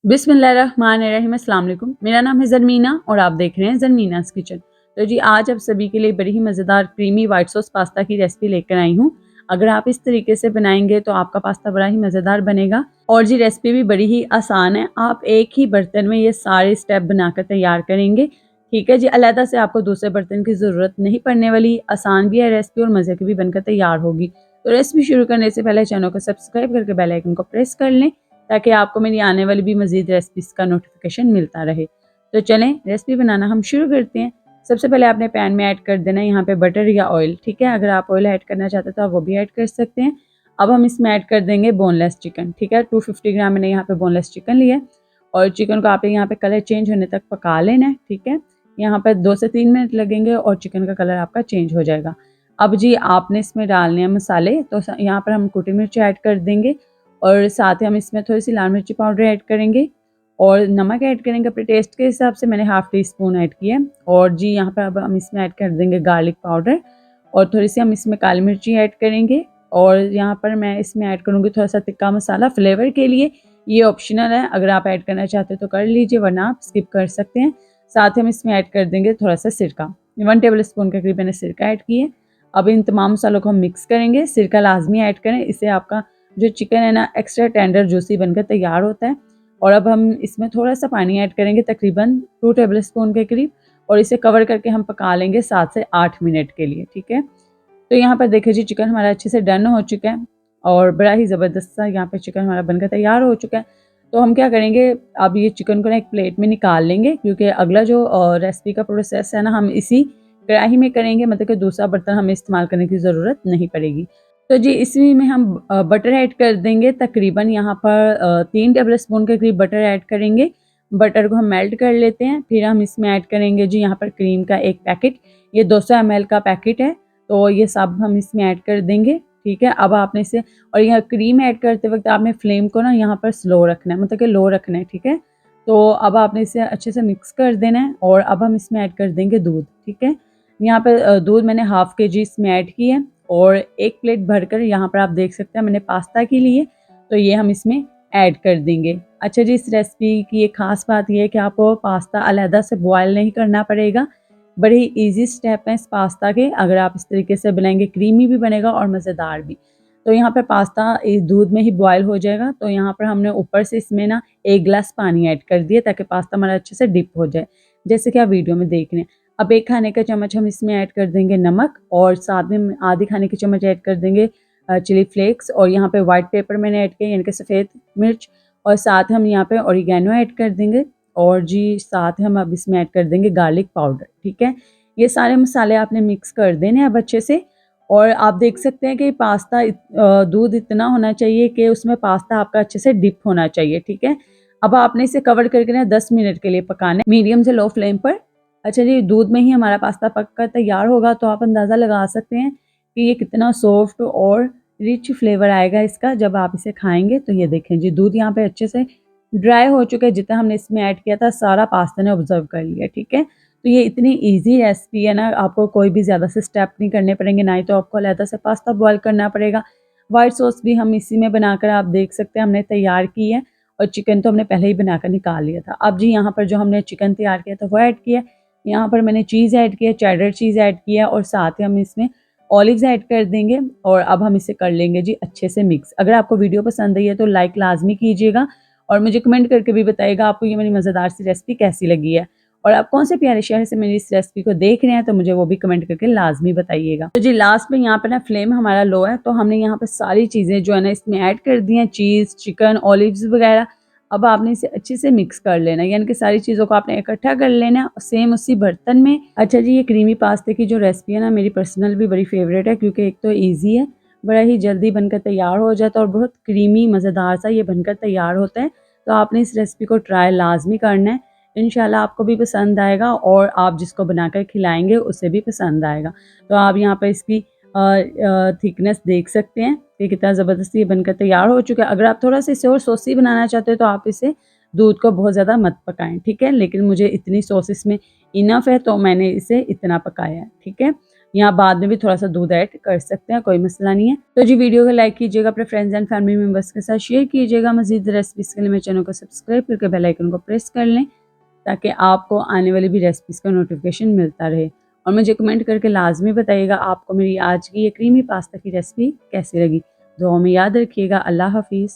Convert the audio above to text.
बिस्मिल्लाहिर्रहमानिर्रहीम, अस्सलाम वालेकुम। मेरा नाम है ज़रमीना और आप देख रहे हैं ज़रमीनाज़ किचन। तो जी आज आप सभी के लिए बड़ी ही मज़ेदार क्रीमी वाइट सॉस पास्ता की रेसिपी लेकर आई हूँ। अगर आप इस तरीके से बनाएंगे तो आपका पास्ता बड़ा ही मज़ेदार बनेगा और जी रेसिपी भी बड़ी ही आसान है। आप एक ही बर्तन में ये सारे स्टेप बनाकर तैयार करेंगे, ठीक है जी। अलहदा से आपको दूसरे बर्तन की ज़रूरत नहीं पड़ने वाली। आसान भी है रेसिपी और मज़े की भी बनकर तैयार होगी। तो रेसिपी शुरू करने से पहले चैनल को सब्सक्राइब करके बेल आइकन को प्रेस कर लें ताकि आपको मेरी आने वाली भी मज़ीद रेसिपीज़ का नोटिफिकेशन मिलता रहे। तो चलें रेसिपी बनाना हम शुरू करते हैं। सबसे पहले आपने पैन में ऐड कर देना है यहाँ पे बटर या ऑयल, ठीक है। अगर आप ऑयल ऐड करना चाहते हैं तो आप वो भी ऐड कर सकते हैं। अब हम इसमें ऐड कर देंगे बोनलेस चिकन, ठीक है। 250 ग्राम मैंने यहाँ पे बोनलेस चिकन लिया और चिकन को आपने यहाँ पे कलर चेंज होने तक पका लेना है, ठीक है। यहाँ पर 2 से 3 मिनट लगेंगे और चिकन का कलर आपका चेंज हो जाएगा। अब जी आपने इसमें डालने हैं मसाले, तो यहाँ पर हम कुटी मिर्च ऐड कर देंगे और साथ ही हम इसमें थोड़ी सी लाल मिर्ची पाउडर ऐड करेंगे और नमक ऐड करेंगे अपने टेस्ट के हिसाब से। मैंने हाफ़ टी स्पून ऐड किया और जी यहाँ पर अब हम इसमें ऐड कर देंगे गार्लिक पाउडर और थोड़ी सी हम इसमें काली मिर्ची ऐड करेंगे और यहाँ पर मैं इसमें ऐड करूँगी थोड़ा सा तिक्का मसाला फ्लेवर के लिए। ये ऑप्शनल है, अगर आप ऐड करना चाहते हो तो कर लीजिए वरना आप स्किप कर सकते हैं। साथ ही हम इसमें ऐड कर देंगे थोड़ा सा सिरका, 1 टेबल स्पून के करीब मैंने सिरका ऐड किए। अब इन तमाम मसालों को हम मिक्स करेंगे। सिरका लाजमी ऐड करें, इससे आपका जो चिकन है ना एक्स्ट्रा टेंडर जूसी बनकर तैयार होता है। और अब हम इसमें थोड़ा सा पानी ऐड करेंगे तकरीबन 2 टेबल स्पून के करीब और इसे कवर करके हम पका लेंगे 7 से 8 मिनट के लिए, ठीक है। तो यहाँ पर देखिए जी चिकन हमारा अच्छे से डन हो चुका है और बड़ा ही ज़बरदस्त सा यहाँ पर चिकन हमारा बनकर तैयार हो चुका है। तो हम क्या करेंगे, अब ये चिकन को ना एक प्लेट में निकाल लेंगे क्योंकि अगला जो रेसिपी का प्रोसेस है ना हम इसी कढ़ाई में करेंगे, मतलब कि दूसरा बर्तन हमें इस्तेमाल करने की ज़रूरत नहीं पड़ेगी। तो जी इसमें में हम बटर ऐड कर देंगे तकरीबन यहाँ पर 3 टेबल स्पून के करीब बटर ऐड करेंगे। बटर को हम मेल्ट कर लेते हैं, फिर हम इसमें ऐड करेंगे जी यहाँ पर क्रीम का एक पैकेट, ये 200 ml का पैकेट है। तो ये सब हम इसमें ऐड कर देंगे, ठीक है। अब आपने इसे और यह क्रीम ऐड करते वक्त आपने फ्लेम को ना यहाँ पर स्लो रखना है, मतलब कि लो रखना है, ठीक है। तो अब आपने इसे अच्छे से मिक्स कर देना है और अब हम इसमें ऐड कर देंगे दूध, ठीक है। यहाँ पर दूध मैंने हाफ़ kg इसमें ऐड किया है और एक प्लेट भरकर यहाँ पर आप देख सकते हैं मैंने पास्ता के लिए, तो ये हम इसमें ऐड कर देंगे। अच्छा जी इस रेसिपी की एक ख़ास बात ये है कि आपको पास्ता अलहदा से बॉयल नहीं करना पड़ेगा। बड़े ही ईजी स्टेप हैं इस पास्ता के, अगर आप इस तरीके से बनाएंगे क्रीमी भी बनेगा और मज़ेदार भी। तो यहाँ पर पास्ता इस दूध में ही बॉयल हो जाएगा। तो यहाँ पर हमने ऊपर से इसमें ना 1 गिलास पानी ऐड कर दिया ताकि पास्ता हमारा अच्छे से डिप हो जाए, जैसे कि आप वीडियो में देख रहे हैं। अब 1 खाने का चम्मच हम इसमें ऐड कर देंगे नमक और साथ में आधी खाने की चम्मच ऐड कर देंगे चिली फ्लेक्स और यहाँ पे व्हाइट पेपर मैंने ऐड किया यानी कि सफ़ेद मिर्च और साथ हम यहाँ पे ऑरिगेनो ऐड कर देंगे और जी साथ हम अब इसमें ऐड कर देंगे गार्लिक पाउडर, ठीक है। ये सारे मसाले आपने मिक्स कर देने अब अच्छे से और आप देख सकते हैं कि पास्ता दूध इतना होना चाहिए कि उसमें पास्ता आपका अच्छे से डिप होना चाहिए, ठीक है। अब आपने इसे कवर करके ना 10 मिनट के लिए पकाना है मीडियम से लो फ्लेम पर। अच्छा जी दूध में ही हमारा पास्ता पक कर तैयार होगा, तो आप अंदाज़ा लगा सकते हैं कि ये कितना सॉफ्ट और रिच फ्लेवर आएगा इसका जब आप इसे खाएंगे। तो ये देखें जी दूध यहाँ पे अच्छे से ड्राई हो चुका है, जितना हमने इसमें ऐड किया था सारा पास्ता ने ऑब्जर्व कर लिया, ठीक है। तो ये इतनी ईजी रेसिपी है ना, आपको कोई भी ज़्यादा से स्टेप नहीं करने पड़ेंगे, ना ही तो आपको अलहदा से पास्ता बॉयल करना पड़ेगा। वाइट सॉस भी हम इसी में बनाकर आप देख सकते हैं हमने तैयार की है और चिकन तो हमने पहले ही बनाकर निकाल लिया था। अब जी यहाँ पर जो हमने चिकन तैयार किया था वो ऐड किया, यहाँ पर मैंने चीज़ ऐड किया, चेडर चीज़ ऐड किया और साथ ही हम इसमें ऑलिव्स ऐड कर देंगे और अब हम इसे कर लेंगे जी अच्छे से मिक्स। अगर आपको वीडियो पसंद आई है तो लाइक लाजमी कीजिएगा और मुझे कमेंट करके भी बताइएगा आपको ये मेरी मज़ेदार सी रेसिपी कैसी लगी है और आप कौन से प्यारे शहर से मेरी इस रेसिपी को देख रहे हैं, तो मुझे वो भी कमेंट करके लाजमी बताइएगा। तो जी लास्ट में यहाँ पर ना फ्लेम हमारा लो है, तो हमने यहाँ पर सारी चीज़ें जो है ना इसमें ऐड कर दी हैं, चीज़, चिकन, ऑलिव्स वगैरह। अब आपने इसे अच्छे से मिक्स कर लेना है, यानी कि सारी चीज़ों को आपने इकट्ठा कर लेना है सेम उसी बर्तन में। अच्छा जी ये क्रीमी पास्ते की जो रेसिपी है ना मेरी पर्सनल भी बड़ी फेवरेट है क्योंकि एक तो ईजी है, बड़ा ही जल्दी बनकर तैयार हो जाता है और बहुत क्रीमी मज़ेदार सा ये बनकर तैयार होता है। तो आपने इस रेसिपी को ट्राई लाजमी करना है, इंशाल्लाह आपको भी पसंद आएगा और आप जिसको बनाकर खिलाएंगे उसे भी पसंद आएगा। तो आप यहाँ पर इसकी थिकनेस देख सकते हैं कि कितना ज़बरदस्त ये बनकर तैयार हो चुका है। अगर आप थोड़ा सा इसे और सॉसी बनाना चाहते हो तो आप इसे दूध को बहुत ज़्यादा मत पकाएं, ठीक है। लेकिन मुझे इतनी सॉस इसमें इनफ है तो मैंने इसे इतना पकाया है, ठीक है। यहाँ बाद में भी थोड़ा सा दूध ऐड कर सकते हैं, कोई मसला नहीं है। तो जी वीडियो को लाइक कीजिएगा, अपने फ्रेंड्स एंड फैमिली मेम्बर्स के साथ शेयर कीजिएगा। मजीद रेसिपीज के लिए मेरे चैनल को सब्सक्राइब करके बेल आइकन को प्रेस कर लें ताकि आपको आने वाली भी रेसिपीज़ का नोटिफिकेशन मिलता रहे। और मुझे कमेंट करके लाजमी बताइएगा आपको मेरी आज की ये क्रीमी पास्ता की रेसिपी कैसी लगी। दुआ में याद रखिएगा। अल्लाह हाफिज़।